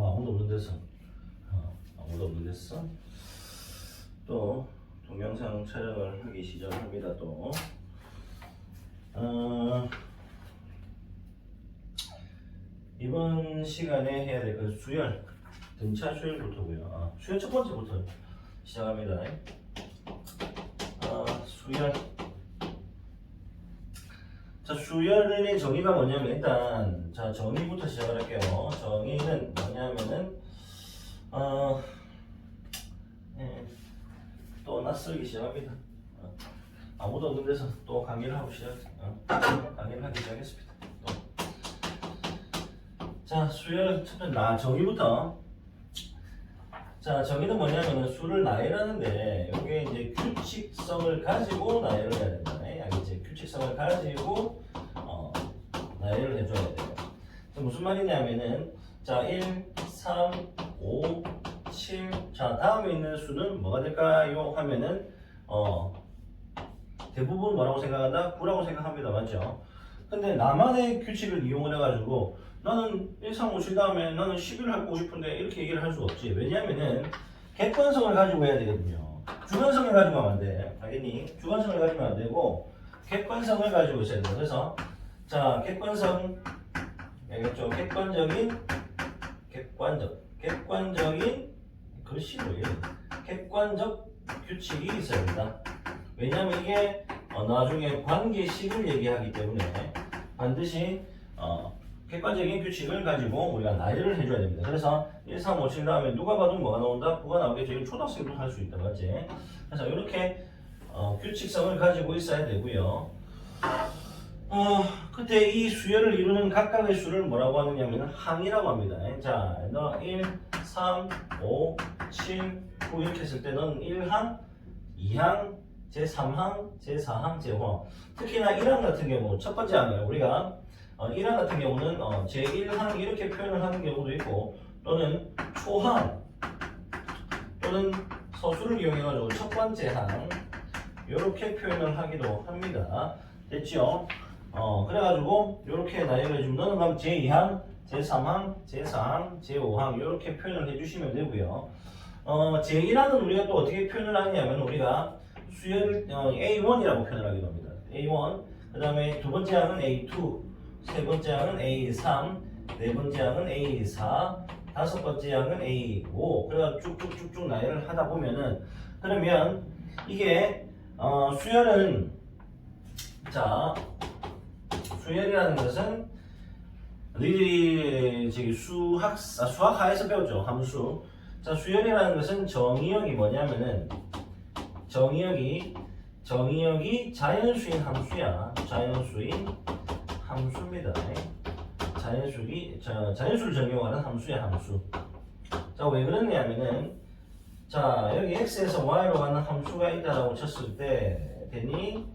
뭐 아무도 없는 데서 아무도 없는 데서 또 동영상 촬영을 하기 시작합니다. 또 이번 시간에 해야 될 그 수열, 등차 수열부터고요. 수열 첫 번째부터 시작합니다. 수열. 자, 수열의 정의가 뭐냐면 일단 자 정의부터 시작을 할게요. 정의는 뭐냐면은 또 낯설기 시작합니다. 아무도 없는 데서 또 강의를 하기 시작했습니다. 자, 수열 첫 번째 정의부터. 자, 정의는 뭐냐면은 수를 나열하는데 이게 이제 규칙성을 가지고 나열을 해야 된다. 알겠지? 규칙성을 가지고 나열을 해줘야 돼요. 무슨 말이냐면은 자 1, 3, 5, 7. 자, 다음에 있는 수는 뭐가 될까요? 하면은 대부분 뭐라고 생각한다? 9라고 생각합니다. 맞죠? 근데 나만의 규칙을 이용을 해가지고 나는 1, 3, 5, 7 다음에 나는 11을 하고 싶은데 이렇게 얘기를 할 수가 없지. 왜냐면은 객관성을 가지고 해야 되거든요. 주관성을 가지고 하면 안 돼. 알겠니? 주관성을 가지고 안 되고 객관성을 가지고 있어야 돼요. 그래서 자, 객관성 알겠죠? 객관적인 글씨로 객관적 규칙이 있어야 된다. 왜냐면 이게 나중에 관계식을 얘기하기 때문에 반드시 객관적인 규칙을 가지고 우리가 나열을 해줘야 됩니다. 그래서 1, 3, 5, 7 다음에 누가 봐도 뭐가 나온다? 9가 나오겠죠. 이거 초등학생도 할 수 있다. 맞지? 그래서 이렇게 규칙성을 가지고 있어야 되고요. 그때 이 수열을 이루는 각각의 수를 뭐라고 하느냐면 항이라고 합니다. 자, 너 1, 3, 5, 7, 9 이렇게 했을 때 넌 1항, 2항, 제3항, 제4항, 제5항. 특히나 1항 같은 경우 첫 번째 항이에요. 우리가 1항 같은 경우는 제1항 이렇게 표현을 하는 경우도 있고 또는 초항 또는 서술을 이용해가지고 첫 번째 항 이렇게 표현을 하기도 합니다. 됐죠? 그래가지고 이렇게 나열해주면 너는 그럼 제2항, 제3항, 제4항, 제5항 이렇게 표현을 해주시면 되고요. 제1항은 우리가 또 어떻게 표현을 하냐면 우리가 수열 A1이라고 표현을 하기도 합니다. A1 그 다음에 두 번째 항은 A2 세 번째 항은 A3 네 번째 항은 A4 다섯 번째 항은 A5 그래서 쭉쭉쭉쭉 나열을 하다 보면은 그러면 이게 수열은 자 수열이라는 것은 너희들이 저기 수학하에서 배웠죠. 함수. 자, 수열이라는 것은 정의역이 뭐냐면은 정의역이 자연수인 함수야. 자연수인 함수입니다. 자연수를 정의하는 함수야. 함수. 자, 왜 그러냐면은 자, 여기 x에서 y로 가는 함수가 있다라고 쳤을 때 되니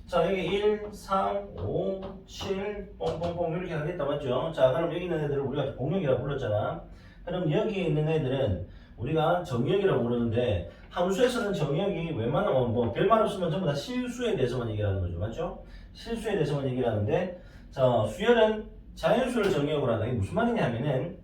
자, 여기 1, 3, 5, 7, 뽕뽕뽕 이렇게 가겠다. 맞죠? 자, 그럼 여기 있는 애들을 우리가 공역이라고 불렀잖아. 그럼 여기에 있는 애들은 우리가 정의역이라고 부르는데 함수에서는 정의역이 웬만하면 뭐 별말 없으면 전부 다 실수에 대해서만 얘기를 하는 거죠. 맞죠? 실수에 대해서만 얘기를 하는데 자, 수열은 자연수를 정의역으로 한다. 이게 무슨 말이냐 하면은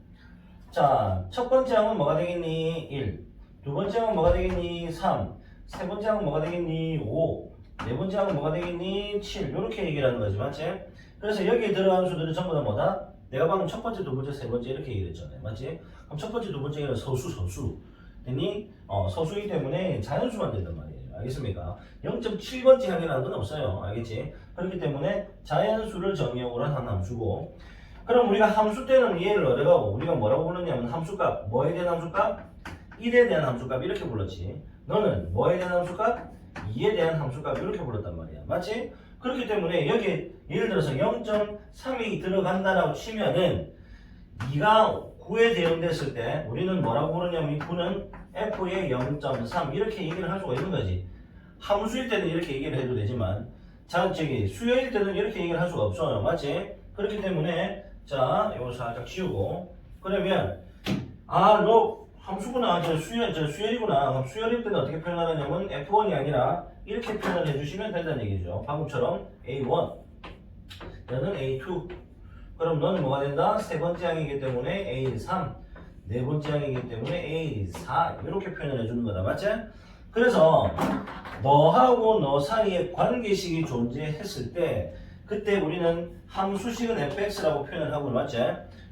자, 첫 번째 항은 뭐가 되겠니? 1. 두 번째 항은 뭐가 되겠니? 3. 세 번째 항은 뭐가 되겠니? 5. 네 번째 항은 뭐가 되겠니? 7. 이렇게 얘기를 하는 거지. 맞지? 그래서 여기에 들어가는 수들은 전부 다 뭐다? 내가 방금 첫 번째, 두 번째, 세 번째 이렇게 얘기를 했잖아요. 맞지? 그럼 첫 번째, 두 번째는 서수. 됐니? 서수이기 때문에 자연수만 된단 말이에요. 알겠습니까? 0.7번째 항이라는 건 없어요. 알겠지? 그렇기 때문에 자연수를 정의역으로 한 함수고 그럼 우리가 함수 때는 이해를 얻어가고 우리가 뭐라고 불렀냐면 함수값. 뭐에 대한 함수값? 1에 대한 함수값 이렇게 불렀지. 너는 뭐에 대한 함수값? 2에 대한 함수값 이렇게 불렀단 말이야. 맞지? 그렇기 때문에 여기 예를 들어서 0.3이 들어간다라고 치면은 2가 9에 대응됐을 때 우리는 뭐라고 부르냐면 이 9는 f의 0.3 이렇게 얘기를 할 수가 있는 거지. 함수일 때는 이렇게 얘기를 해도 되지만 수열일 때는 이렇게 얘기를 할 수가 없어요. 맞지? 그렇기 때문에 자 이거 살짝 지우고 그러면 너 함수구나. 수열이구나. 그럼 수열일 때는 어떻게 표현하냐면 F1이 아니라 이렇게 표현을 해주시면 된다는 얘기죠. 방금처럼 A1, 너는 A2. 그럼 너는 뭐가 된다? 세 번째 항이기 때문에 A3. 네 번째 항이기 때문에 A4 이렇게 표현을 해주는 거다. 맞지? 그래서 너하고 너 사이에 관계식이 존재했을 때 그때 우리는 함수식은 fx라고 표현을 하고 맞지?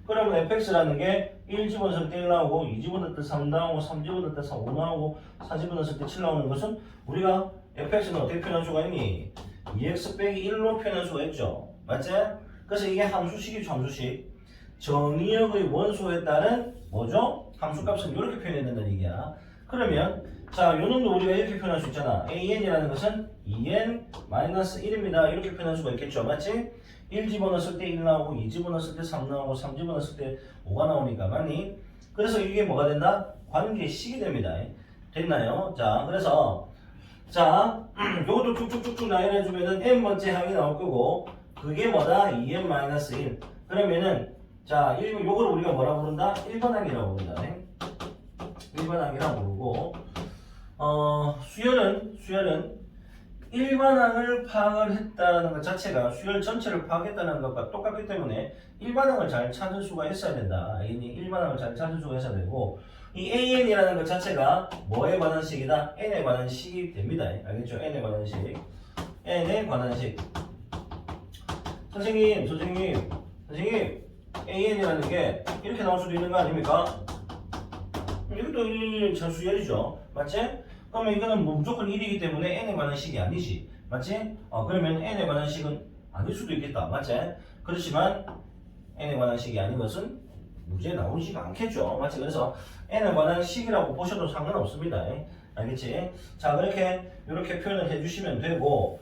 그러면 fx라는 게 1 집어넣을 때 1 나오고 2 집어넣을 때 3 나오고 3 집어넣을 때 5 나오고 4 집어넣을 때 7 나오는 것은 우리가 fx는 어떻게 표현할 수가 있니? 2x 빼기 1로 표현할 수가 있죠. 맞지? 그래서 이게 함수식이죠. 함수식. 정의역의 원소에 따른 뭐죠? 함수값은 이렇게 표현해야 된다는 얘기야. 그러면 자, 요 놈도 우리가 이렇게 표현할 수 있잖아. an이라는 것은 2n-1입니다. 이렇게 표현할 수가 있겠죠. 맞지? 1 집어넣었을 때 1 나오고 2 집어넣었을 때 3 나오고 3 집어넣었을 때 5가 나오니까 맞니? 그래서 이게 뭐가 된다? 관계식이 됩니다. 됐나요? 자, 그래서 자, 요것도 쭉쭉쭉쭉 나열해주면은 n번째 항이 나올 거고 그게 뭐다? 2n-1 그러면은 자, 요거를 우리가 뭐라고 부른다? 1번 항이라고 부른다. 1번 항이라고 부르고 수열은 일반항을 파악을 했다는 것 자체가 수열 전체를 파악했다는 것과 똑같기 때문에 일반항을 잘 찾을 수가 있어야 된다. 일반항을 잘 찾을 수가 있어야 되고 이 AN이라는 것 자체가 뭐에 관한 식이다? N에 관한 식이 됩니다. 알겠죠? N에 관한 식. N에 관한 식. 선생님 AN이라는 게 이렇게 나올 수도 있는 거 아닙니까? 이것도 1차 수열이죠. 맞지? 그러면 이거는 뭐 무조건 1이기 때문에 n에 관한 식이 아니지. 맞지? 그러면 n에 관한 식은 아닐 수도 있겠다. 맞지? 그렇지만 n에 관한 식이 아닌 것은 문제에 나오지가 않겠죠. 맞지? 그래서 n에 관한 식이라고 보셔도 상관없습니다. 알겠지? 자, 이렇게 표현을 해주시면 되고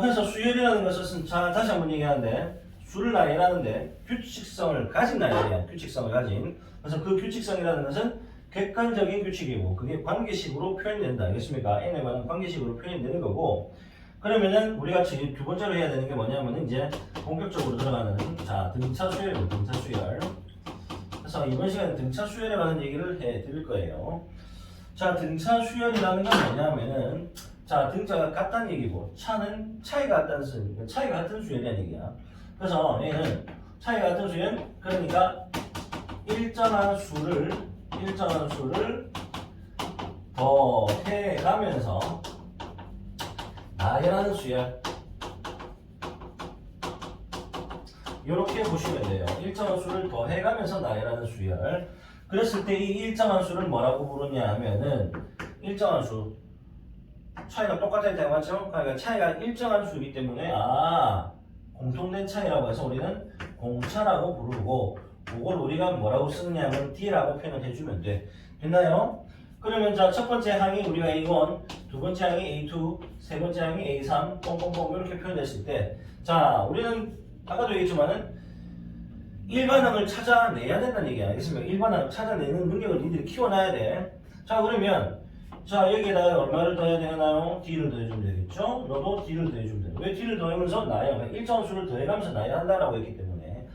그래서 수열이라는 것은 자, 다시 한번 얘기하는데 수를 나열하는데 규칙성을 가진 나열이야. 규칙성을 가진. 그래서 그 규칙성이라는 것은 객관적인 규칙이고 그게 관계식으로 표현된다. 알겠습니까? n에 관한 관계식으로 표현되는 거고 그러면은 우리가 지금 두 번째로 해야 되는 게 뭐냐면은 이제 본격적으로 들어가는 자 등차 수열입니다. 등차 수열. 그래서 이번 시간에 등차 수열에 관한 얘기를 해 드릴 거예요. 자 등차 수열이라는 건 뭐냐면은 자 등차가 같다는 얘기고 차는 차이가 같다는 뜻이니까 차이가 같은 수열이라는 얘기야. 그래서 얘는 차이가 같은 수열 그러니까 일정한 수를 더해가면서 나열하는 수열 이렇게 보시면 돼요. 일정한 수를 더해가면서 나열하는 수열. 그랬을 때 이 일정한 수를 뭐라고 부르냐 하면은 일정한 수 차이가 똑같아야 되는 맞죠? 그러니까 차이가 일정한 수이기 때문에 공통된 차이라고 해서 우리는 공차라고 부르고 그걸 우리가 뭐라고 쓰느냐면 D라고 표현을 해주면 돼. 됐나요? 그러면 자, 첫 번째 항이 우리가 A1, 두 번째 항이 A2, 세 번째 항이 A3, 뽕뽕뽕 이렇게 표현됐을 때 자, 우리는 아까도 얘기했지만은 일반항을 찾아내야 된다는 얘기야. 알겠습니까? 일반항을 찾아내는 능력을 니들이 키워놔야 돼. 자, 그러면 자, 여기에다가 얼마를 더해야 되나요? D를 더해주면 되겠죠? 너도 D를 더해주면 돼. 왜 D를 더하면서 나열? 일정한 수를 더해가면서 나열한다라고 했기 때문에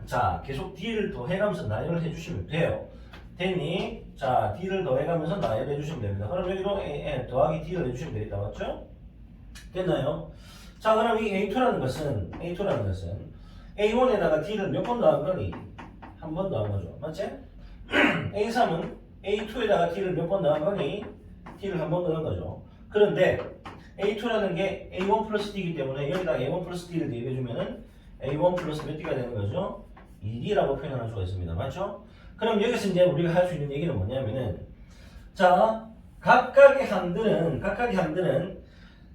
자, 계속 D를 더해가면서 나열을 해주시면 돼요. 됐니? 자, D를 더해가면서 나열해 주시면 됩니다. 그럼 여기도 더하기 D를 해주시면 되겠다. 맞죠? 됐나요? 자, 그럼 이 A2라는 것은 A1에다가 D를 몇 번 더한 거니? 한 번 더한 거죠. 맞지? A3은 A2에다가 D를 몇 번 더한 거니? D를 한 번 더한 거죠. 그런데 A2라는 게 A1 플러스 D이기 때문에 여기다가 A1 플러스 D를 대입해주면은 A1 플러스 몇 D가 되는 거죠? 2D라고 표현할 수가 있습니다. 맞죠? 그럼 여기서 이제 우리가 할 수 있는 얘기는 뭐냐면은 자, 각각의 항들은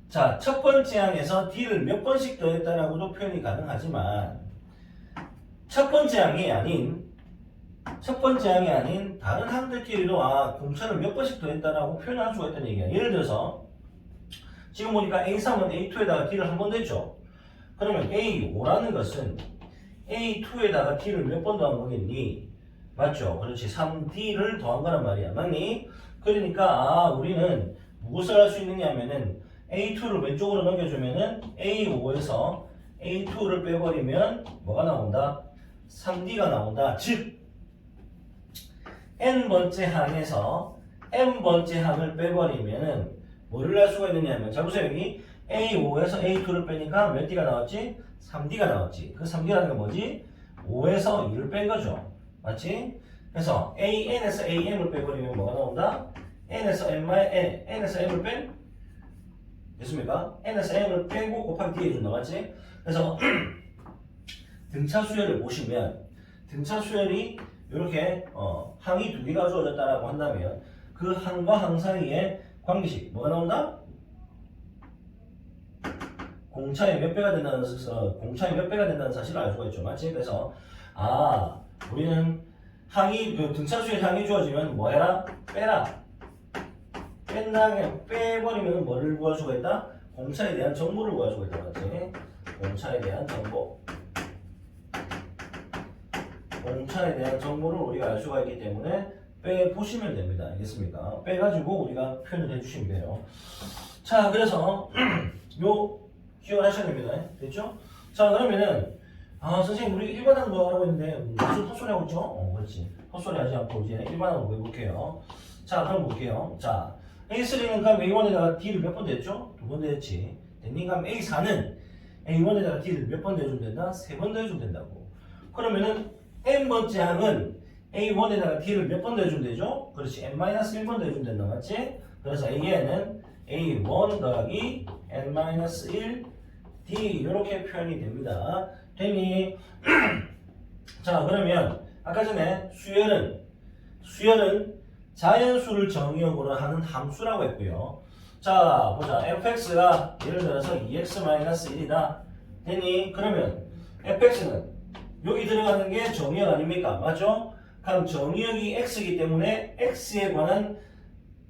자, 첫 번째 항에서 D를 몇 번씩 더했다라고도 표현이 가능하지만 첫 번째 항이 아닌 다른 항들끼리도 공차를 몇 번씩 더했다라고 표현할 수가 있다는 얘기야. 예를 들어서 지금 보니까 A3은 A2에다가 D를 한 번 냈죠. 그러면 A5라는 것은 A2에다가 D를 몇 번 더한 거겠니? 맞죠? 그렇지. 3D를 더한 거란 말이야. 맞니? 그러니까 우리는 무엇을 할 수 있느냐 하면은 A2를 왼쪽으로 넘겨주면은 A5에서 A2를 빼버리면 뭐가 나온다? 3D가 나온다. 즉 N번째 항에서 M번째 항을 빼버리면은 뭐를 할 수가 있느냐 하면 자 보세요. 여기 A5에서 A2를 빼니까 몇 D가 나왔지? 3D가 나왔지. 그 3D라는 게 뭐지? 5에서 2를 뺀 거죠. 맞지? 그래서 AN에서 AM을 빼버리면 뭐가 나온다? N에서 M을 뺀? 됐습니까? N에서 M을 빼고 곱하기 D 해준다. 맞지? 그래서 등차 수열을 보시면 등차 수열이 이렇게 항이 두 개가 주어졌다라고 한다면 그 항과 항 사이에 관계식 뭐가 나온다? 공차의 몇 배가 된다는 사실을 알 수가 있죠. 맞지? 그래서 우리는 항이 그 등차 수열 항이 주어지면 뭐 해라? 빼라. 뺀 다음에 빼버리면 뭐를 구할 수가 있다? 공차에 대한 정보를 구할 수가 있다. 맞지? 공차에 대한 정보. 공차에 대한 정보를 우리가 알 수가 있기 때문에 빼보시면 됩니다. 알겠습니까? 빼가지고 우리가 표현을 해주시면 돼요. 자, 그래서 요 기억하셔야 됩니다. 됐죠? 자, 그러면은 선생님 우리 일반항 뭐 하고 있는데 무슨 헛소리 하고 있죠? 그렇지. 헛소리 하지 않고 이제 일반항으로 해볼게요. 자, 그럼 볼게요. 자, A3는 그럼 A1에다가 D를 몇 번 됐죠? 2번 됐지. 됐니? 그럼 A4는 A1에다가 D를 몇 번 더해주면 된다? 3번 더해주면 된다고. 그러면은 N번째 항은 A1에다가 D를 몇 번 더해주면 되죠? 그렇지. N-1번 더해주면 된다. 맞지? 그래서 A에는 A1 더하기 N-1 D 이렇게 표현이 됩니다. 됐니? 자, 그러면 아까 전에 수열은 자연수를 정의역으로 하는 함수라고 했고요. 자, 보자. fx가 예를 들어서 2x-1이다. 됐니? 그러면 fx는 여기 들어가는 게 정의역 아닙니까? 맞죠? 그럼 정의역이 x이기 때문에 x에 관한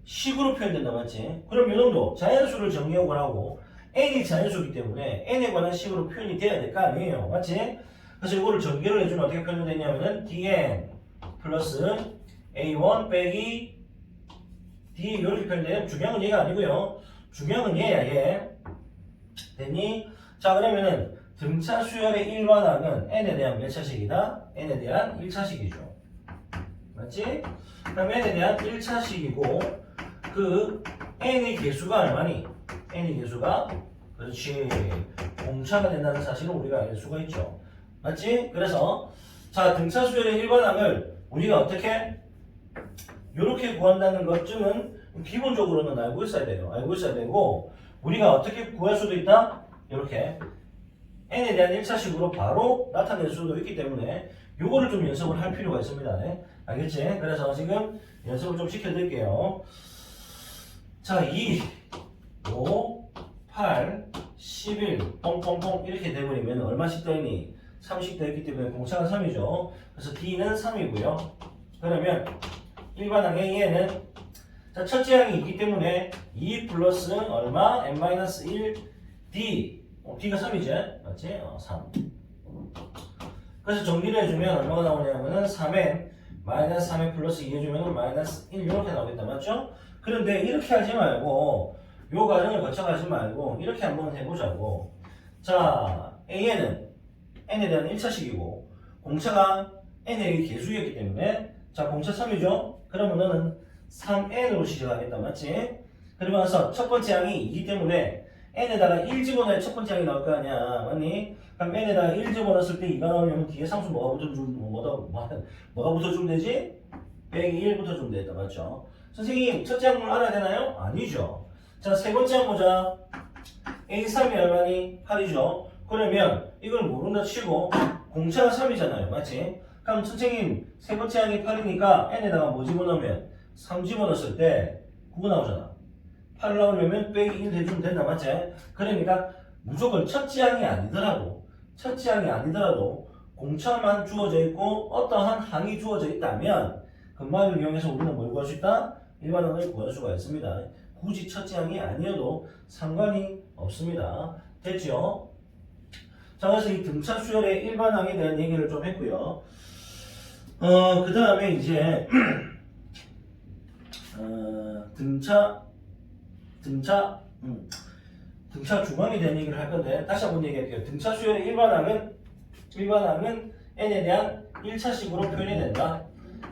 식으로 표현된다. 맞지? 그럼 이놈도 자연수를 정의역을 하고 n이 자연수이기 때문에 n에 관한 식으로 표현이 돼야 될 거 아니에요. 맞지? 그래서 이거를 전개를 해주면 어떻게 표현되냐면은 dn 플러스 A1 빼기 D 이렇게 표현돼요. 중요한 건 얘가 아니고요. 중요한 건 얘야, 얘. 됐니? 자, 그러면은 등차 수열의 일반항은 n에 대한 몇 차식이다? n에 대한 1차식이죠. 맞지? 그럼 n에 대한 1차식이고 그 n의 개수가 얼마니? n의 개수가 그렇지. 공차가 된다는 사실을 우리가 알 수가 있죠. 맞지? 그래서 자, 등차 수열의 일반항을 우리가 어떻게 이렇게 구한다는 것쯤은 기본적으로는 알고 있어야 돼요. 알고 있어야 되고 우리가 어떻게 구할 수도 있다? 이렇게 n에 대한 1차식으로 바로 나타낼 수도 있기 때문에 요거를 좀 연습을 할 필요가 있습니다. 네? 알겠지? 그래서 지금 연습을 좀 시켜드릴게요. 자, 2, 5, 8, 11, 뻥뻥뻥 이렇게 돼버리면 얼마씩 더했니? 3씩 더했기 때문에 공차가 3이죠. 그래서 D는 3이고요. 그러면 일반항 A에는 자, 첫째 항이 있기 때문에 2 플러스 얼마? n-1 D D가 3이지? 맞지? 3 그래서 정리를 해주면 얼마가 나오냐면은 3n 마이너스 3n 플러스 2 해주면 마이너스 1 이렇게 나오겠다. 맞죠? 그런데 이렇게 하지 말고 요 과정을 거쳐가지 말고 이렇게 한번 해보자고. 자, A에는 n에 대한 1차식이고 공차가 n의 개수였기 때문에 자, 공차 3이죠? 그러면 너는 3n으로 시작하겠다. 맞지? 그러면서 첫 번째 항이 2기 때문에 n에다가 1 집어넣어야 첫 번째 항이 나올 거 아니야. 맞니? 그럼 n에다가 1 집어넣었을 때 2가 나오려면 뒤에 상수 뭐가 붙어주면 되지? 빼기 1 붙어주면 되겠다. 맞죠? 선생님, 첫째 항을 알아야 되나요? 아니죠. 자, 세 번째 항 보자. A3이 얼마니? 8이죠. 그러면 이걸 모른다 치고 공차가 3이잖아요. 맞지? 그럼 선생님 세 번째 항이 8이니까 n에다가 뭐 집어넣으면 3 집어넣었을 때 9 나오잖아. 8 나오려면 빼기 1 해주면 된다. 맞지? 그러니까 무조건 첫째 항이 아니더라도 공차만 주어져 있고 어떠한 항이 주어져 있다면 근방을 이용해서 우리는 뭘 구할 수 있다? 일반항을 구할 수가 있습니다. 굳이 첫째 항이 아니어도 상관이 없습니다. 됐죠? 자, 그래서 이 등차 수열의 일반항에 대한 얘기를 좀 했고요. 그 다음에 이제 등차 중앙에 대한 얘기를 할 건데 다시 한번 얘기할게요. 등차 수열의 일반항은 n에 대한 1차식으로 표현이 된다.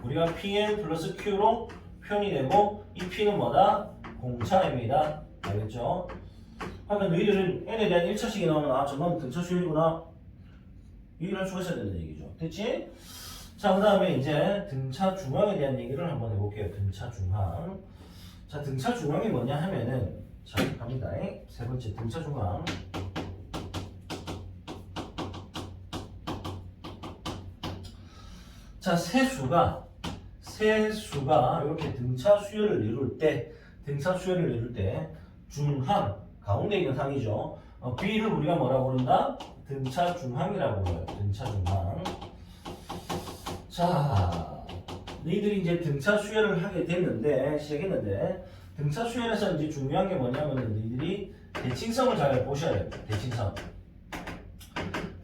우리가 pn 플러스 q로 표현이 되고 이 p는 뭐다? 공차입니다. 알겠죠? 그러니까 너희들은 n에 대한 1차식이 나오면 저만 등차 수열이구나 얘기를 할 수가 있어야 된다는 얘기죠. 됐지? 자, 그 다음에 이제 등차 중앙에 대한 얘기를 한번 해볼게요. 등차 중앙. 자, 등차 중앙이 뭐냐 하면은, 자, 갑니다. 세 번째 등차 중앙. 자, 세수가 이렇게 등차 수열을 이룰 때, 중항, 가운데 있는 항이죠. B를 우리가 뭐라고 부른다? 등차 중항이라고 불러요. 등차 중항. 자, 너희들이 이제 등차 수열을 하게 됐는데, 시작했는데, 등차 수열에서 이제 중요한 게 뭐냐면, 너희들이 대칭성을 잘 보셔야 됩니다.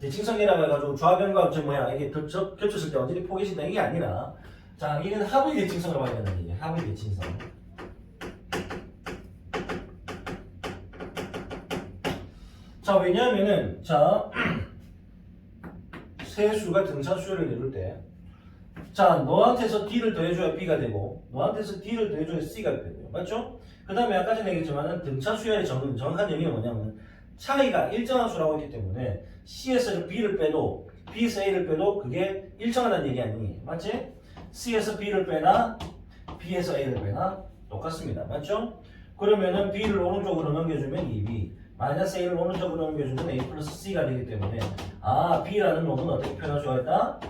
대칭성이라고 해가지고 좌변과 이게 겹쳤을 때 완전히 포개진다 이게 아니라, 자, 이는 합의 대칭성을 봐야 되는 얘기예요. 합의 대칭성. 자, 왜냐하면은, 자, 세수가 등차 수열을 이룰 때, 자, 너한테서 D를 더해줘야 B가 되고, 너한테서 D를 더해줘야 C가 되고요. 맞죠? 그 다음에 아까 전에 얘기했지만은 등차 수열의 정확한 의미가 뭐냐면, 차이가 일정한 수라고 했기 때문에, C에서 B를 빼도, B에서 A를 빼도 그게 일정하다는 얘기 아니니? 맞지? C에서 B를 빼나, B에서 A를 빼나, 똑같습니다. 맞죠? 그러면은 B를 오른쪽으로 넘겨주면 2B, 마이너스 A를 오른쪽으로 넘겨주면 A 플러스 C가 되기 때문에, 아, B라는 놈은 어떻게 표현할 수가 있다?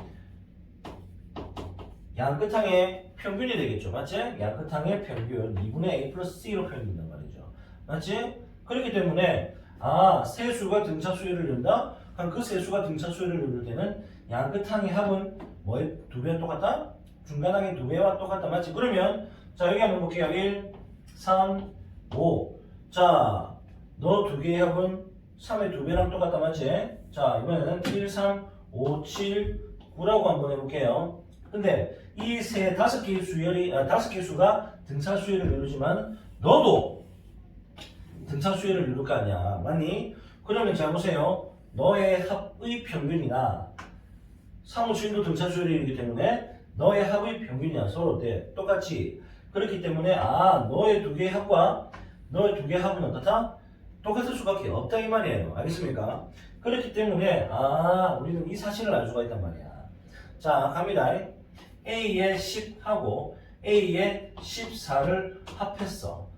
양끝항의 평균이 되겠죠. 맞지? 양끝항의 평균 2분의 A 플러스 C로 표현된단 말이죠. 맞지? 그렇기 때문에 아, 세수가 등차 수열을 이룬다? 그럼 그 세수가 등차 수열을 이룰 때는 양끝항의 합은 뭐에 두 배와 똑같다? 중간항의 두 배와 똑같다. 맞지? 그러면 자, 여기 한번 볼게요. 1, 3, 5. 자, 너 두 개의 합은 3의 두 배랑 똑같다. 맞지? 자, 이번에는 1, 3, 5, 7, 9라고 한번 해볼게요. 근데 이 다섯 개의 수가 등차 수열을 이루지만 너도 등차 수열을 이룰 거 아니야. 맞니? 그러면 자 보세요. 너의 합의 평균이나 사무수인도 등차 수열을 이루기 때문에 너의 합의 평균이야. 서로 똑같이. 그렇기 때문에 아, 너의 두 개의 합과 너의 두 개의 합은 어떻다? 똑같을 수밖에 없다 이 말이에요. 알겠습니까? 그렇기 때문에 아, 우리는 이 사실을 알 수가 있단 말이야. 자, 갑니다. A의 10하고 A의 14를 합했어.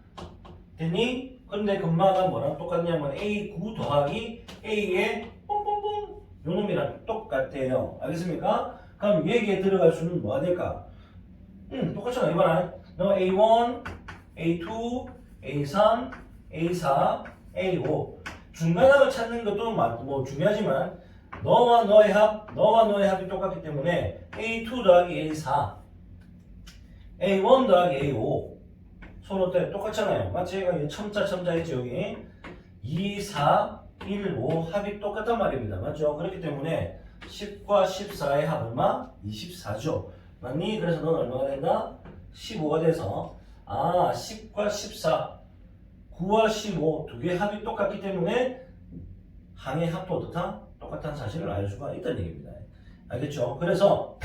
됐니? 근데 금마가 뭐랑 똑같냐면 A9 더하기 A의 뽕뽕뽕 요놈이랑 똑같대요. 알겠습니까? 그럼 여기에 들어갈 수는 뭐가 될까? 똑같잖아. 이봐라. 너 A1, A2, A3, A4, A5 중간합을 찾는 것도 뭐 중요하지만 너와 너의 합이 똑같기 때문에 A2 더하기 A4 A1 더하기 A5 서로 똑같잖아요. 맞지? 여기 첨자했죠 여기 2, 4, 1, 5 합이 똑같단 말입니다. 맞죠? 그렇기 때문에 10과 14의 합 얼마? 24죠. 맞니? 그래서 넌 얼마가 된다? 15가 돼서 아 10과 14 9와 15 두 개의 합이 똑같기 때문에 항의 합도 어떻다? 똑같다는 사실을 알 수가 있다는 얘기입니다. 알겠죠? 그래서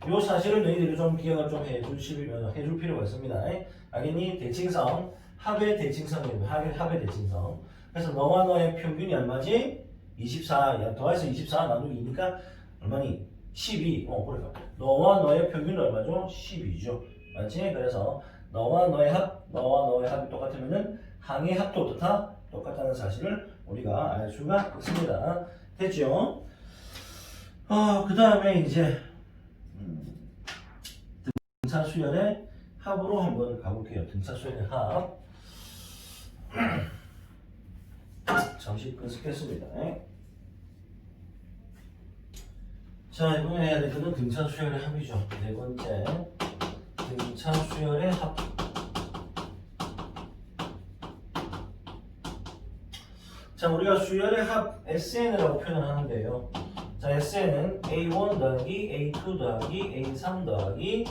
이 사실을 너희들이 좀 기억을 좀 해줄 필요가 있습니다. 알겠니? 대칭성, 합의 대칭성입니다. 합의 대칭성. 그래서 너와 너의 평균이 얼마지? 24. 더해서 24 나누기 2니까 얼마니? 12. 그러니까 너와 너의 평균은 얼마죠? 12죠. 맞지? 그래서 너와 너의 합이 똑같으면은 항의 합도 어떻다? 똑같다는 사실을 우리가 알 수가 있습니다. 됐죠? 그 다음에 이제 등차 수열의 합으로 한번 가볼게요. 등차 수열의 합. 잠시 끊겠습니다. 자, 이번에 해야 될 것은 등차 수열의 합이죠. 네 번째, 등차 수열의 합. 자, 우리가 수열의 합 SN이라고 표현을 하는데요. 자, SN은 A1 더하기 A2 더하기 A3 더하기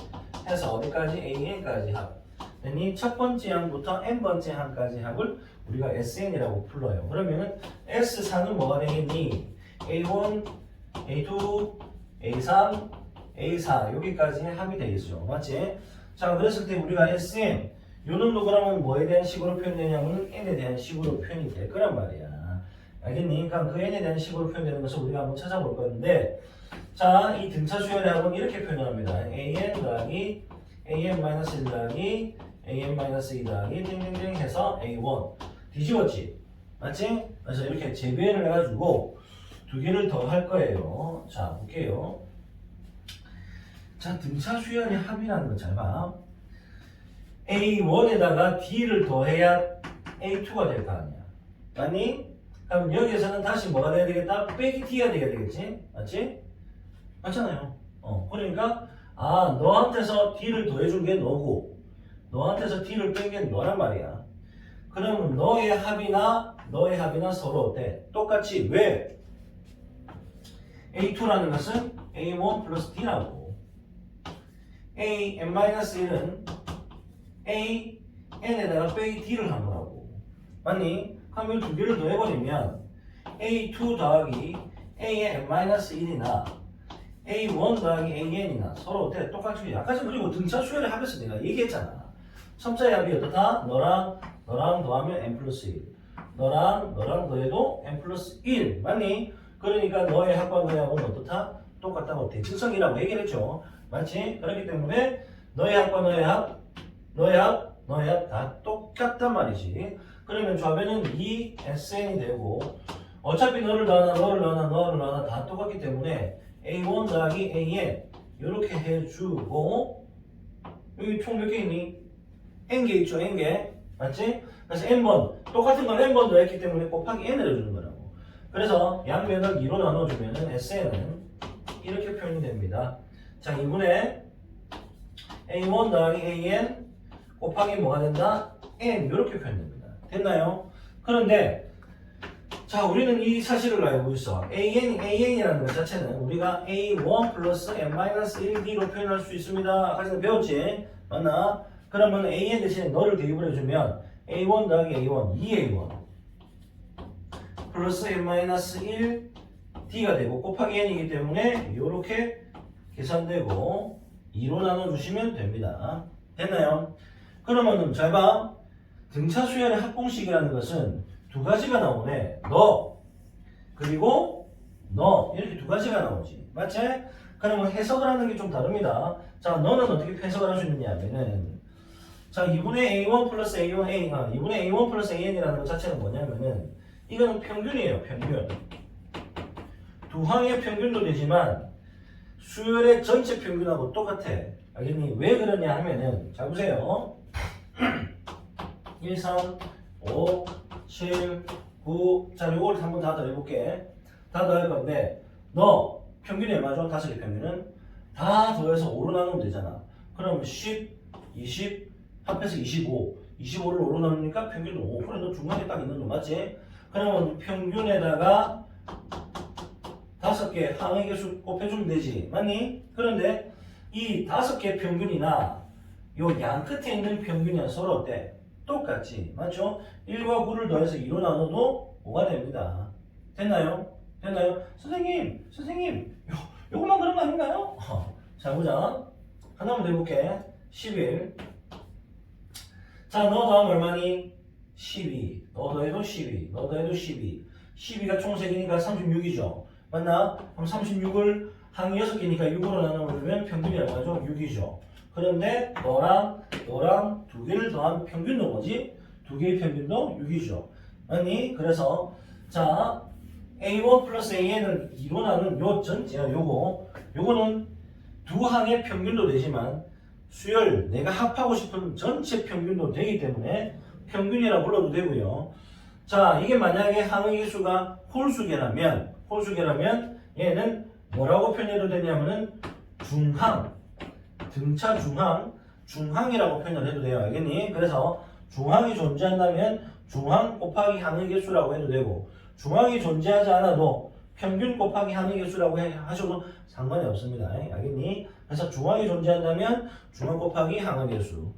해서 어디까지? AN까지 합. 이 첫 번째 항부터 n번째 항까지 합을 우리가 SN이라고 불러요. 그러면은 S4는 뭐가 되겠니? A1, A2, A3, A4 여기까지 합이 되겠죠. 맞지? 자, 그랬을 때 우리가 SN 요 놈도 그러면 뭐에 대한 식으로 표현되냐면 n에 대한 식으로 표현이 될 거란 말이야. 알겠니? 그러니까 그 n에 대한 식으로 표현되는 것을 우리가 한번 찾아볼 건데 자, 이 등차 수열의 합은 이렇게 표현합니다. an 더하기 an-1 더하기 an-2 더하기 땡땡땡 해서 a1 뒤집었지? 맞지? 그래서 이렇게 재배를 해가지고 두 개를 더 할 거예요. 자, 볼게요. 자, 등차 수열의 합이라는 거 잘 봐. A1에다가 D를 더해야 A2가 될 거 아니야. 맞니? 그럼 여기에서는 다시 뭐가 돼야 되겠다? 빼기 D가 돼야 되겠지? 맞지? 맞잖아요. 그러니까, 너한테서 D를 더해준 게 너고, 너한테서 D를 뺀 게 너란 말이야. 그러면 너의 합이나 서로 어때? 똑같이. 왜? A2라는 것은 A1 플러스 D라고. an-1은 an에다가 빼기 D를 한 거라고. 맞니? 그럼 이 두 개를 더해버리면 A2 더하기 an-1이나 A1 더하기 an이나 서로 어때? 똑같이. 아까 전 그리고 등차 수열의 합에서 내가 얘기했잖아. 첨자의 합이 어떻다? 너랑 더하면 n 플러스 1. 너랑 더해도 n 플러스 1. 맞니? 그러니까 너의 합과 너의 합은 어떻다? 똑같다고 대칭성이라고 얘기를 했죠. 맞지? 그렇기 때문에 너의 합과 너의 합 다 똑같단 말이지. 그러면 좌변은 2SN이 되고 어차피 너를 넣어나 다 똑같기 때문에 A1 더하기 AN 이렇게 해주고 여기 총 몇 개 있니? N개 있죠, N개. 맞지? 그래서 N번 똑같은 걸 N번 더했기 때문에 곱하기 N을 해주는 거라고. 그래서 양면을 2로 나눠주면 SN은 이렇게 표현이 됩니다. 자, 2분의 A1 더하기 AN 곱하기 뭐가 된다? N 이렇게 표현됩니다. 됐나요? 그런데 자, 우리는 이 사실을 알고 있어. AN이라는 것 자체는 우리가 A1 플러스 N-1D로 표현할 수 있습니다. 아까 전에 배웠지? 맞나? 그러면 AN 대신에 너를 대입을 해주면 A1 더하기 A1, 2A1 플러스 N-1 D가 되고 곱하기 N이기 때문에 이렇게 계산되고 2로 나눠주시면 됩니다. 됐나요? 그러면은 잘 봐. 등차 수열의 합공식이라는 것은 두 가지가 나오네. 너 그리고 너 이렇게 두 가지가 나오지. 맞지? 그러면 해석을 하는 게 좀 다릅니다. 자, 너는 어떻게 해석을 할 수 있느냐 하면은 자, 2분의 A1 플러스 A1, 2분의 A1 플러스 AN이라는 것 자체는 뭐냐면은 이거는 평균이에요. 평균. 두 항의 평균도 되지만 수열의 전체 평균하고 똑같아. 알겠니? 왜 그러냐 하면은 잘 보세요. 1, 3, 5, 7, 9. 자, 요걸 한번 다 더해볼게. 다 더할 건데 너 평균이 얼마죠? 5개 평균은 다 더해서 5로 나누면 되잖아. 그럼 10, 20 합해서 25. 25를 5로 나누니까 평균도 5. 그래, 너 중간에 딱 있는 거 맞지? 그러면 평균에다가 5개 항의 개수 곱해주면 되지. 맞니? 그런데 이 5개 평균이나 요 양 끝에 있는 평균이랑 서로 어때? 똑같지. 맞죠? 1과 9를 더해서 2로 나눠도 5가 됩니다. 됐나요? 선생님! 요것만 그런 거 아닌가요? 자, 보자. 하나만 더 해볼게. 11. 자, 너 더하면 얼마니? 12. 너 더해도 12. 너 더해도 12. 12가 총 3개니까 36이죠. 맞나? 그럼 36을 항이 6개니까 6으로 나눠보면 평균이 얼마죠? 6이죠. 그런데 너랑 두 개를 더한 평균도 뭐지? 두 개의 평균도 6이죠. 아니, 그래서 자, A1 플러스 AN을 2로 나눈 요 전체, 요거는 두 항의 평균도 되지만 수열, 내가 합하고 싶은 전체 평균도 되기 때문에 평균이라 불러도 되고요. 자, 이게 만약에 항의 개수가 홀수계라면 얘는 뭐라고 표현해도 되냐면은 중항, 등차 중항이라고 표현을 해도 돼요. 알겠니? 그래서 중항이 존재한다면 중항 곱하기 항의 개수라고 해도 되고 중항이 존재하지 않아도 평균 곱하기 항의 개수라고 하셔도 상관이 없습니다. 알겠니? 그래서 중항이 존재한다면 중항 곱하기 항의 개수.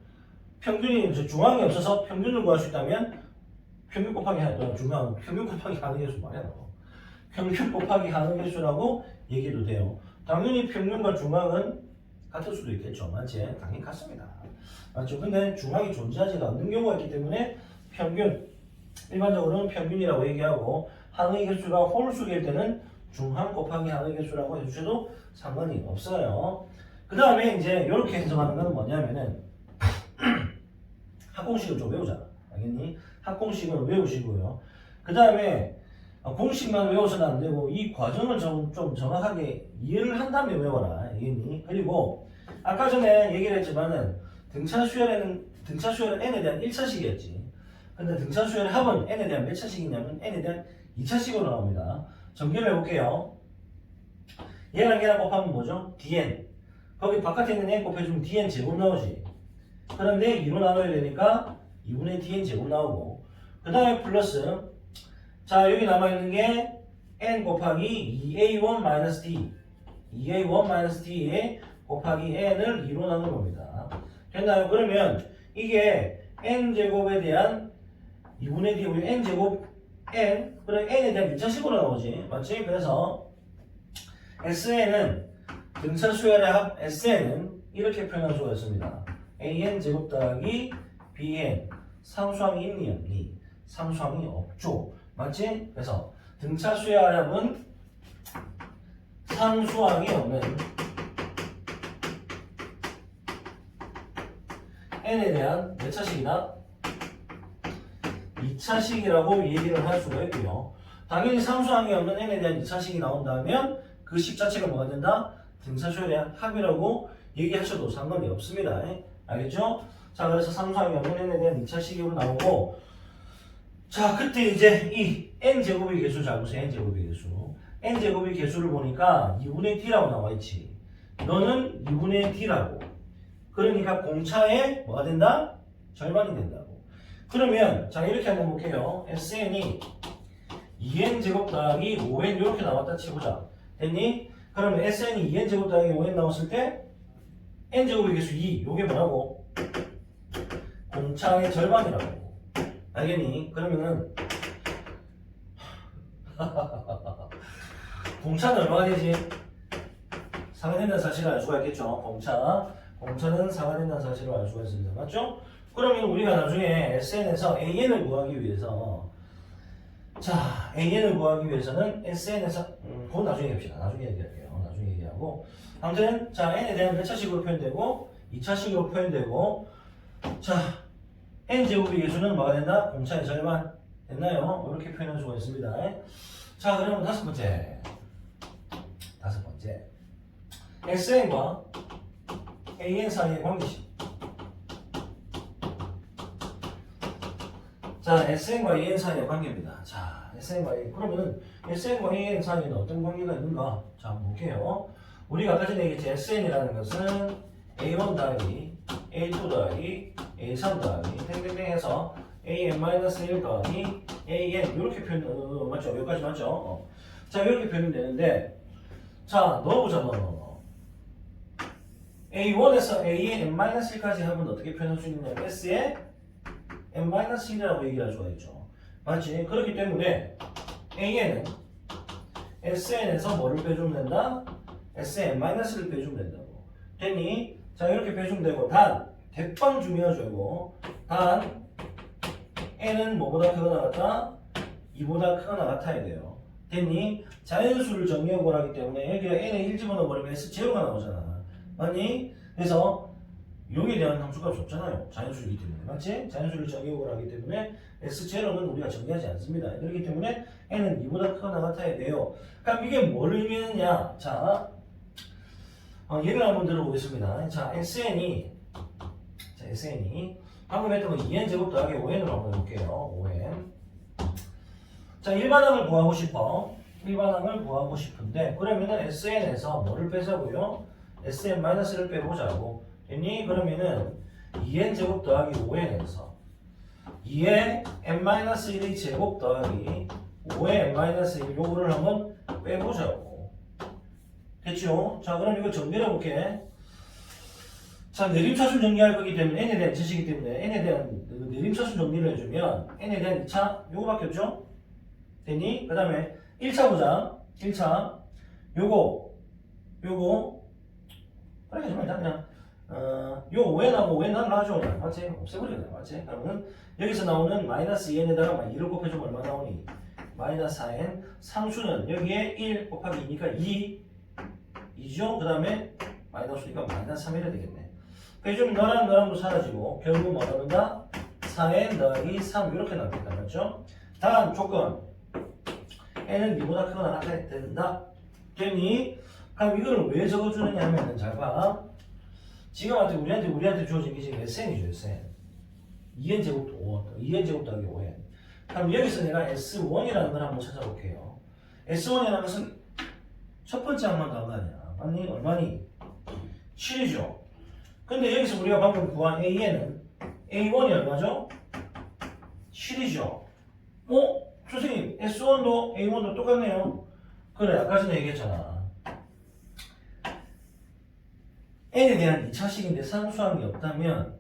중항이 없어서 평균을 구할 수 있다면 평균 곱하기 항의 개수 말이야. 평균 곱하기 항의 개수라고 얘기도 돼요. 당연히 평균과 중항은 같을 수도 있겠죠. 맞지? 당연히 같습니다. 맞죠? 근데 중항이 존재하지 않는 경우가 있기 때문에 일반적으로는 평균이라고 얘기하고 항의 개수가 홀수일 때는 중함 곱하기 하의 개수라고 해주셔도 상관이 없어요. 그 다음에 이제 이렇게 해석하는 건 뭐냐면은 합공식을 좀 외우자. 알겠니? 합공식을 외우시고요. 그 다음에 공식만 외워서는 안 되고 이 과정을 좀 정확하게 이해를 한 다음에 외워라. 알겠니? 그리고 아까 전에 얘기를 했지만은 등차 수열은 n에 대한 1차식이었지. 근데 등차 수열의 합은 n에 대한 몇 차식이냐면 n에 대한 2차식으로 나옵니다. 정리를 해볼게요. 얘랑 곱하면 뭐죠? dn. 거기 바깥에 있는 n 곱해주면 dn 제곱 나오지. 그런데 2로 나눠야 되니까 2분의 dn 제곱 나오고, 그 다음에 플러스, 자 여기 남아있는 게 n 곱하기 2a1-d 2a1-d에 곱하기 n을 2로 나눈 겁니다. 됐나요? 그러면 이게 n제곱에 대한 2분의 d, 우리 n제곱 n, 그래 n에 대한 2차식으로 나오지. 맞지? 그래서 SN은 등차 수열의 합 SN은 이렇게 표현할 수가 있습니다. AN 제곱 더하기 BN. 상수항이 있니 없니? 상수항이 없죠. 맞지? 그래서 등차 수열의 합은 상수항이 없는 n에 대한 몇 차식이다? 2차식이라고 얘기를 할 수가 있고요. 당연히 상수항이 없는 n에 대한 2차식이 나온다면 그 식 자체가 뭐가 된다? 등차수열의 합이라고 얘기하셔도 상관이 없습니다. 알겠죠? 자, 그래서 상수항이 없는 n에 대한 2차식으로 나오고, 자, 그때 이제 이 n제곱의 개수 잘 보세요. n제곱의 개수. n제곱의 개수를 보니까 2분의 d라고 나와 있지. 너는 2분의 d라고. 그러니까 공차에 뭐가 된다? 절반이 된다고. 그러면 자 이렇게 한번 볼게요. SN이 2n제곱 더하기 5n 이렇게 나왔다 치보자. 됐니? 그러면 SN이 2n제곱 더하기 5n 나왔을 때 n제곱의 개수 2. 요게 뭐라고? 공차의 절반이라고. 알겠니? 그러면은 공차는 얼마가 되지? 상환된다는 사실을 알 수가 있겠죠. 공차는 상환된다는 사실을 알 수가 있습니다. 맞죠? 그러면 우리가 나중에 SN에서 AN을 구하기 위해서, 자, AN을 구하기 위해서는 SN에서 그건 나중에 합시다. 나중에 얘기할게요. 나중에 얘기하고, 아무튼 자, n에 대한 몇 차식으로 표현되고 2차식으로 표현되고, 자, n제곱의 개수는 뭐가 된다? 공차의 절반. 됐나요? 이렇게 표현할 수가 있습니다. 자, 그러면 다섯 번째 SN과 AN 사이의 관계식. 자, SN과 AN 사이의 관계입니다. 자, SN과 AN. 그러면 SN과 AN 사이에는 어떤 관계가 있는가? 자, 한번 볼게요. 우리가 아까 전에 얘기했지. SN이라는 것은 A1 더하기 A2 더하기 A3 더하기 땡땡땡 해서 AN-1 더하기 AN 이렇게 표현, 맞죠? 여기까지 맞죠? 자, 이렇게 표현이 되는데, 자, 넣어보자, 넣어. A1에서 A의 n-1까지 하면 어떻게 표현할 수 있느냐? S의 n-1이라고 얘기할 수가 있죠. 맞지? 그렇기 때문에 A는 SN에서 뭐를 빼주면 된다? S의 n-를 빼주면 된다고. 됐니? 자, 이렇게 빼주면 되고, 단, 대빵 중요하죠, 이거. 단, N은 뭐보다 크거나 같다? 2보다 크거나 같아야 돼요. 됐니? 자연수를 정의하고 하기 때문에 여기가 n에 1 집어넣어버리면 S0가 나오잖아. 맞니? 그래서 여기에 대한 함수값이 없잖아요. 자연수이기 때문에. 맞지? 자연수를 정의하고 하기 때문에 S0는 우리가 정의하지 않습니다. 그렇기 때문에 n은 2보다 크거나 같아야 돼요. 그럼 이게 뭘 의미하느냐? 자, 예를 한번 들어보겠습니다. 자, SN이 방금 했던 거 2n제곱 더하기 5n으로 한번 해볼게요. 5n. 자, 일반항을 구하고 싶어. 일반항을 구하고 싶은데, 그러면은 SN에서 뭐를 빼자고요? SN-를 빼보자고. 됐니? 그러면은 2n제곱 더하기 5n에서 2의 n-1의 제곱 더하기 5의 n-1 요거를 한번 빼보자고. 됐죠? 자, 그럼 이거 정리해 볼게. 자, 내림차순 정리할 거기 때문에 n에 대한 지식이기 때문에 n에 대한 내림차순 정리를 해주면 n에 대한 2차 요거밖에 없죠? 됐니? 그 다음에 1차 보자. 1차 요거 그래 하지 말자. 그냥 요 5n하고 5n 하죠. 그냥 맞지? 없애버리자. 맞지? 그러면 여기서 나오는 마이너스 2n에다가 2를 곱해주면 얼마 나오니? 마이너스 4n 상수는 여기에 1 곱하기 2니까 2죠. 그 다음에 마이너스니까 마이너스 3 이래 되겠네. 그래서 너랑도 사라지고 결국 뭐가 나온다? 4n 더하기 3 이렇게 나옵니다. 맞죠? 다음 조건 n은 2보다 크거나 같아야 된다. 됐니? 그럼 이거를 왜 적어주느냐 하면은 잘 봐. 지금 우리한테 주어진 게 지금 SN이죠. SN 2n 제곱도 5, 2n 제곱 더하기 5n. 그럼 여기서 내가 S1이라는 걸 한번 찾아볼게요. S1이라는 것은 첫 번째 항만 더한 거 아니야. 맞니? 얼마니? 7이죠. 근데 여기서 우리가 방금 구한 AN은 A1이 얼마죠? 7이죠. 선생님 S1도 A1도 똑같네요. 그래, 아까 전에 얘기했잖아. n에 대한 2차식인데 상수항이 없다면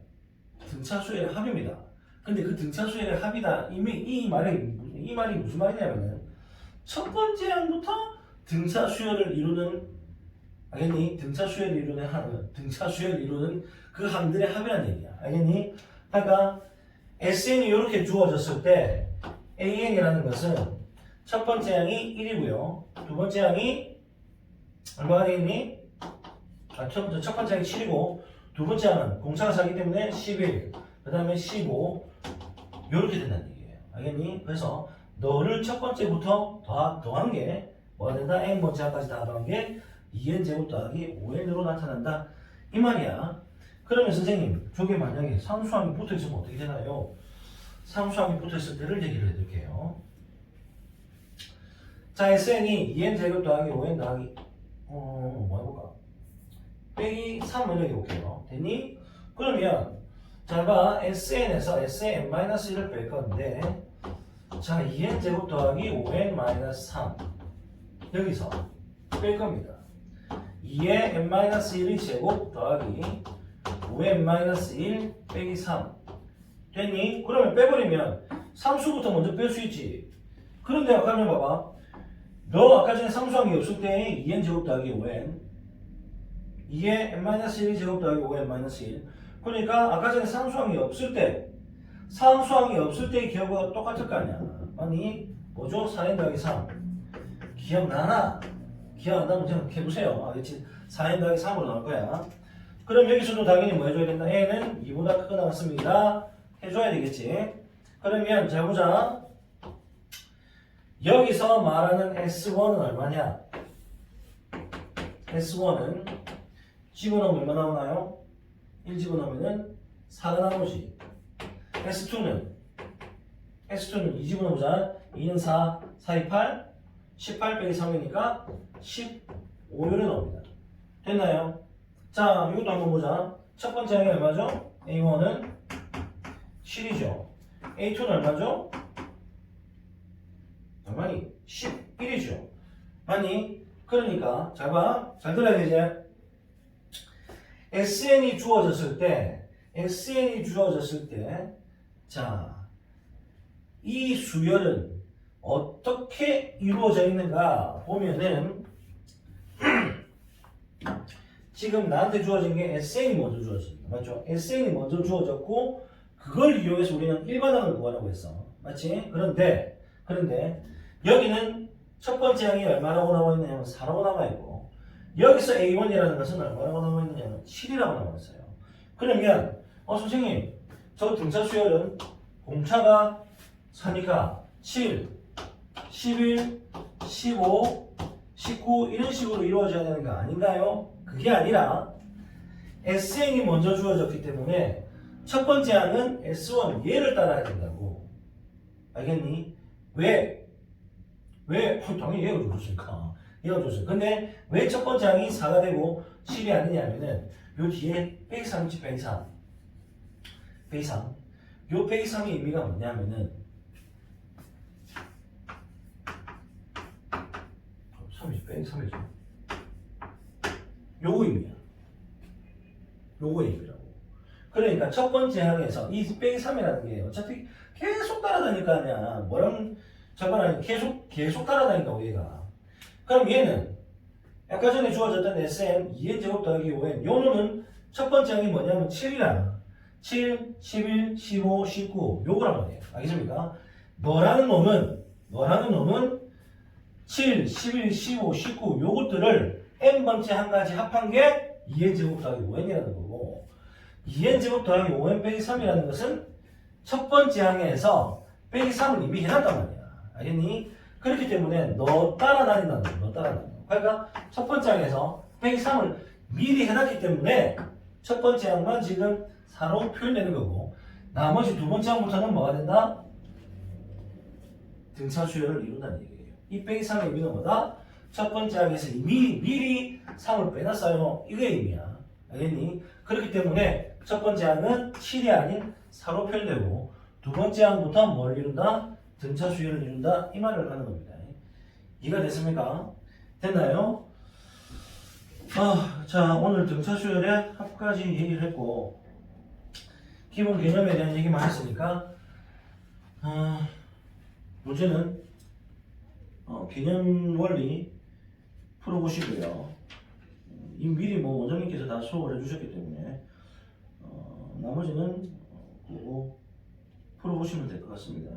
등차수열의 합입니다. 근데 그 등차수열의 합이다. 이 말이 무슨 말이냐면은 첫 번째 항부터 등차수열을 이루는, 알겠니? 등차수열을 이루는 그 항들의 합이라는 얘기야. 알겠니? 그러니까 SN이 이렇게 주어졌을 때 AN이라는 것은 첫 번째 항이 1이고요. 두 번째 항이 얼마가 되겠니? 첫 번째 항이 7이고 두 번째 항은 공차가 4기 때문에 11, 그 다음에 15 이렇게 된다는 얘기예요. 알겠니? 그래서 너를 첫 번째부터 더한 게 뭐가 된다? n번째 항까지 다 더한 게 2n 제곱 더하기 5n으로 나타난다. 이 말이야. 그러면 선생님, 저게 만약에 상수항이 붙어있으면 어떻게 되나요? 상수항이 붙어있을 때를 얘기를 해드릴게요. 자, SN이 2n 제곱 더하기 5n 더하기 뭐 해볼까? 빼기 3을 여기 볼게요. 됐니? 그러면 잘 봐. SN에서 SN-1을 뺄 건데 자, 2n 제곱 더하기 5n-3 여기서 뺄 겁니다. 2의 n-1의 제곱 더하기 5n-1 빼기 3 됐니? 그러면 빼버리면 상수부터 먼저 뺄 수 있지. 그런데 아까 전에 봐봐. 너 아까 전에 상수항이 없을 때 2n 제곱 더하기 5n 2의 n-1의 제곱 더하기 5n-1 그러니까 아까 전에 상수항이 없을 때의 기억과 똑같을 거 아니야. 아니 뭐죠? 4n 더하기 3 기억나나? 기억 안 나면 생각해보세요. 알겠지? 4n 더하기 3으로 나올 거야. 그럼 여기서도 당연히 뭐 해줘야 된다? n은 2보다 크거나 같습니다. 해줘야 되겠지? 그러면 잘 보자. 여기서 말하는 S1은 얼마냐? S1은 집어넣으면 얼마 나오나요? 1 집어넣으면 4가 나오지. S2는 2 집어넣어보자. 2는 4, 4, 2, 8 18 빼기 3이니까 15요리 나옵니다. 됐나요? 자, 이것도 한번 보자. 첫 번째 항이 얼마죠? A1은 7이죠. A2는 얼마죠? 얼마니? 11이죠. 아니, 그러니까 잘 봐. 잘 들어야 되지? SN이 주어졌을 때 자, 이 수열은 어떻게 이루어져 있는가 보면은 지금 나한테 주어진 게 SN이 먼저 주어집니다. 맞죠? SN이 먼저 주어졌고 그걸 이용해서 우리는 일반항을 구하라고 했어. 맞지? 그런데 여기는 첫 번째 항이 얼마라고 나와 있느냐면 4라고 나와 있고 여기서 A1이라는 것은 얼마라고 나와 있느냐면 7이라고 나와 있어요. 그러면 선생님 저 등차 수열은 공차가 4니까 7, 11, 15, 19 이런 식으로 이루어져야 되는 거 아닌가요? 그게 아니라 SN이 먼저 주어졌기 때문에 첫 번째 항은 S1 얘를 따라야 된다고. 알겠니? 왜? 당연히 얘가 줬으니까. 근데 왜 첫 번째 항이 4가 되고 7이 아니냐면은 요 뒤에 빼기 3이지 빼기 3. 요 빼기 3의 의미가 뭐냐면은 3이지 빼기 3이지. 요거 의미야. 요거 의미라고. 그러니까 첫 번째 항에서 이 빼기 3이라는 게 어차피 계속 따라다닐 거 아니야. 뭐랑 저거랑 계속 따라다닌다고 얘가. 그럼 얘는 아까 전에 주어졌던 SM 2n 제곱 더하기 5n 요 놈은 첫 번째 항이 뭐냐면 7이라 7, 11, 15, 19 요거란 말이에요. 알겠습니까? 너라는 놈은 너라는 놈은 7, 11, 15, 19 요것들을 n번째 한 가지 합한 게 2n 제곱 더하기 5n이라는 거고 2n 제곱 더하기 5n 빼기 3이라는 것은 첫 번째 항에서 빼기 3을 이미 해놨단 말이야. 알겠니? 그렇기 때문에 너 따라다닌다는 거야. 너 따라다닌다. 그러니까 첫 번째 항에서 빼기 3을 미리 해놨기 때문에 첫 번째 항만 지금 4로 표현되는 거고 나머지 두 번째 항부터는 뭐가 된다? 등차 수열을 이룬다는 얘기예요. 이 빼기 3의 의미는 뭐다? 첫 번째 항에서 이미 미리 3을 빼놨어요. 이게 의미야. 알겠니? 그렇기 때문에 첫 번째 항은 7이 아닌 4로 표현되고 두 번째 항부터 뭘 이룬다? 등차 수열을 이룬다. 이 말을 하는 겁니다. 이해가 됐습니까? 됐나요? 자, 오늘 등차 수열의 합까지 얘기를 했고 기본 개념에 대한 얘기만 했으니까 문제는 개념 원리 풀어보시고요. 미리 뭐 원장님께서 다 수업을 해주셨기 때문에 나머지는 보고 풀어보시면 될 것 같습니다.